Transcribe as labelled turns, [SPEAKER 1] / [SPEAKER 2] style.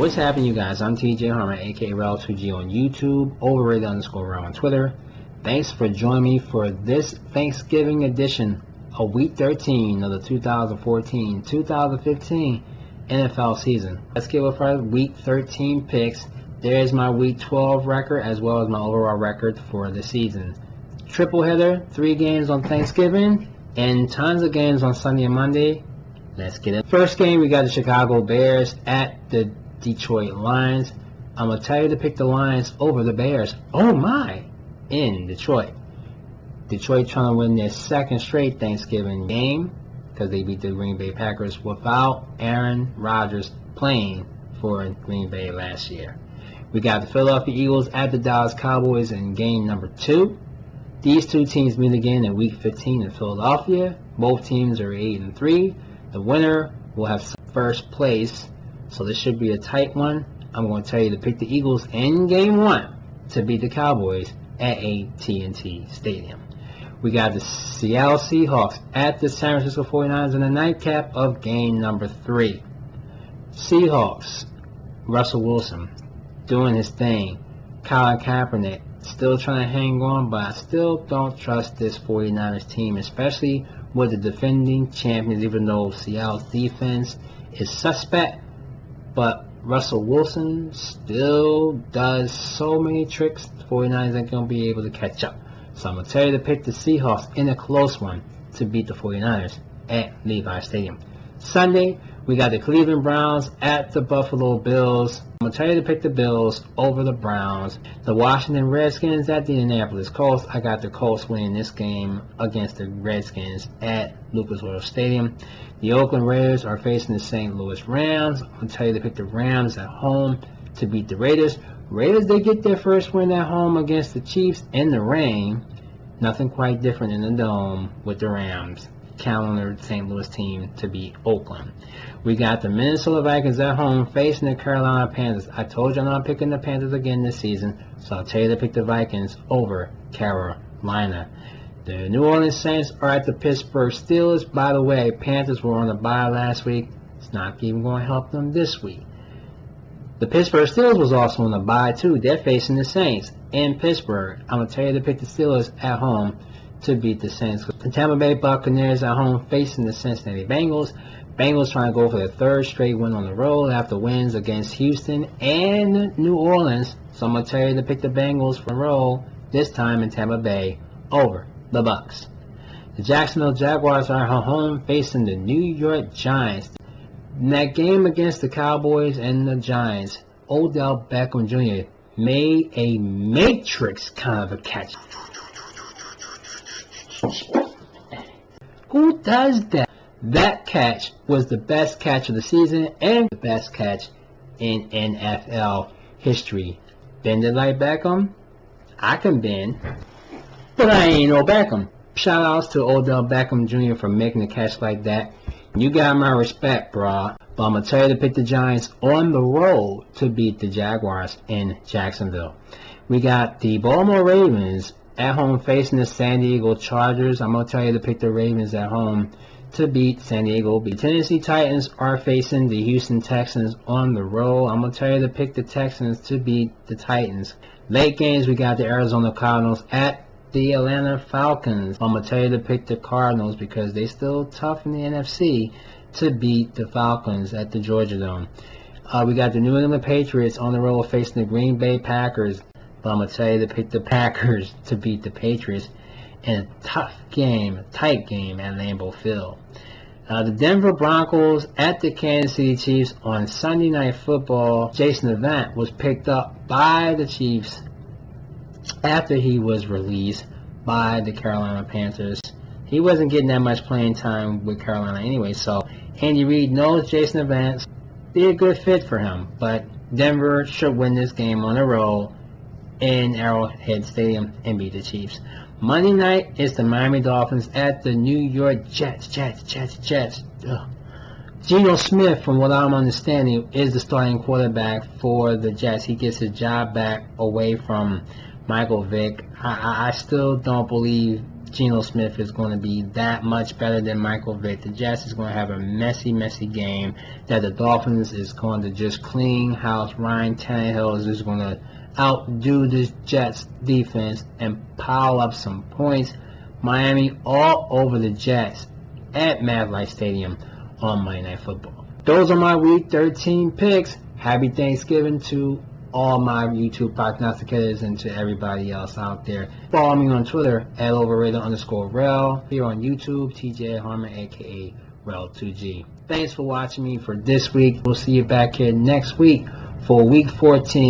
[SPEAKER 1] What's happening, you guys? I'm TJ Harmon, aka Rel2G on YouTube, overrated_Rel on Twitter. Thanks for joining me for this Thanksgiving edition of Week 13 of the 2014-2015 NFL season. Let's get with our Week 13 picks. There's my Week 12 record as well as my overall record for the season. Triple header, 3 games on Thanksgiving, and tons of games on Sunday and Monday. Let's get it. First game, we got the Chicago Bears at the Detroit Lions. I'm going to tell you to pick the Lions over the Bears. Oh my! In Detroit. Detroit trying to win their second straight Thanksgiving game because they beat the Green Bay Packers without Aaron Rodgers playing for Green Bay last year. We got the Philadelphia Eagles at the Dallas Cowboys in game number 2. These two teams meet again in Week 15 in Philadelphia. Both teams are 8-3. The winner will have first place. So this should be a tight one. I'm going to tell you to pick the Eagles in Game 1 to beat the Cowboys at AT&T Stadium. We got the Seattle Seahawks at the San Francisco 49ers in the nightcap of Game number 3. Seahawks, Russell Wilson doing his thing. Colin Kaepernick still trying to hang on, but I still don't trust this 49ers team, especially with the defending champions, even though Seattle's defense is suspect. But Russell Wilson still does so many tricks, the 49ers ain't going to be able to catch up. So I'm going to tell you to pick the Seahawks in a close one to beat the 49ers at Levi Stadium. Sunday, we got the Cleveland Browns at the Buffalo Bills. I'm going to tell you to pick the Bills over the Browns. The Washington Redskins at the Indianapolis Colts. I got the Colts winning this game against the Redskins at Lucas Oil Stadium. The Oakland Raiders are facing the St. Louis Rams. I'm going to tell you to pick the Rams at home to beat the Raiders. Raiders, they get their first win at home against the Chiefs in the rain. Nothing quite different in the dome with the Rams. Count on the St. Louis team to beat Oakland. We got the Minnesota Vikings at home facing the Carolina Panthers. I told you I'm not picking the Panthers again this season, so I'll tell you to pick the Vikings over Carolina. The New Orleans Saints are at the Pittsburgh Steelers. By the way, Panthers were on a bye last week. It's not even going to help them this week. The Pittsburgh Steelers was also on a bye too. They're facing the Saints in Pittsburgh. I'm going to tell you to pick the Steelers at home to beat the Saints. The Tampa Bay Buccaneers at home facing the Cincinnati Bengals. Bengals trying to go for their third straight win on the road after wins against Houston and New Orleans. So I'm going to tell you to pick the Bengals for a roll, this time in Tampa Bay, over the Bucs. The Jacksonville Jaguars are at home facing the New York Giants. In that game against the Cowboys and the Giants, Odell Beckham Jr. made a Matrix kind of a catch. Who does that? That catch was the best catch of the season and the best catch in NFL history. Bend it like Beckham? I can bend, but I ain't no Beckham. Shout outs to Odell Beckham Jr. for making a catch like that. You got my respect, brah. But I'm going to tell you to pick the Giants on the road to beat the Jaguars in Jacksonville. We got the Baltimore Ravens at home facing the San Diego Chargers. I'm going to tell you to pick the Ravens at home to beat San Diego. The Tennessee Titans are facing the Houston Texans on the road. I'm going to tell you to pick the Texans to beat the Titans. Late games, we got the Arizona Cardinals at the Atlanta Falcons. I'm going to tell you to pick the Cardinals because they still tough in the NFC to beat the Falcons at the Georgia Dome. We got the New England Patriots on the road facing the Green Bay Packers. But I'm going to tell you to pick the Packers to beat the Patriots in a tough game, a tight game at Lambeau Field. The Denver Broncos at the Kansas City Chiefs on Sunday Night Football. Jason Avant was picked up by the Chiefs after he was released by the Carolina Panthers. He wasn't getting that much playing time with Carolina anyway, so Andy Reid knows Jason Avant. Be a good fit for him, but Denver should win this game on the road in Arrowhead Stadium and beat the Chiefs. Monday night is the Miami Dolphins at the New York Jets. Ugh. Geno Smith, from what I'm understanding, is the starting quarterback for the Jets. He gets his job back away from Michael Vick. I still don't believe Geno Smith is going to be that much better than Michael Vick. The Jets is going to have a messy game. That the Dolphins is going to just clean house. Ryan Tannehill is just going to outdo this Jets defense and pile up some points. Miami all over the Jets at MetLife Stadium on Monday Night Football. Those are my Week 13 picks. Happy Thanksgiving to all my YouTube prognosticators and to everybody else out there. Follow me on Twitter at overrated_rel. Here on YouTube, TJ Harmon, aka Rel2G. Thanks for watching me for this week. We'll see you back here next week for Week 14.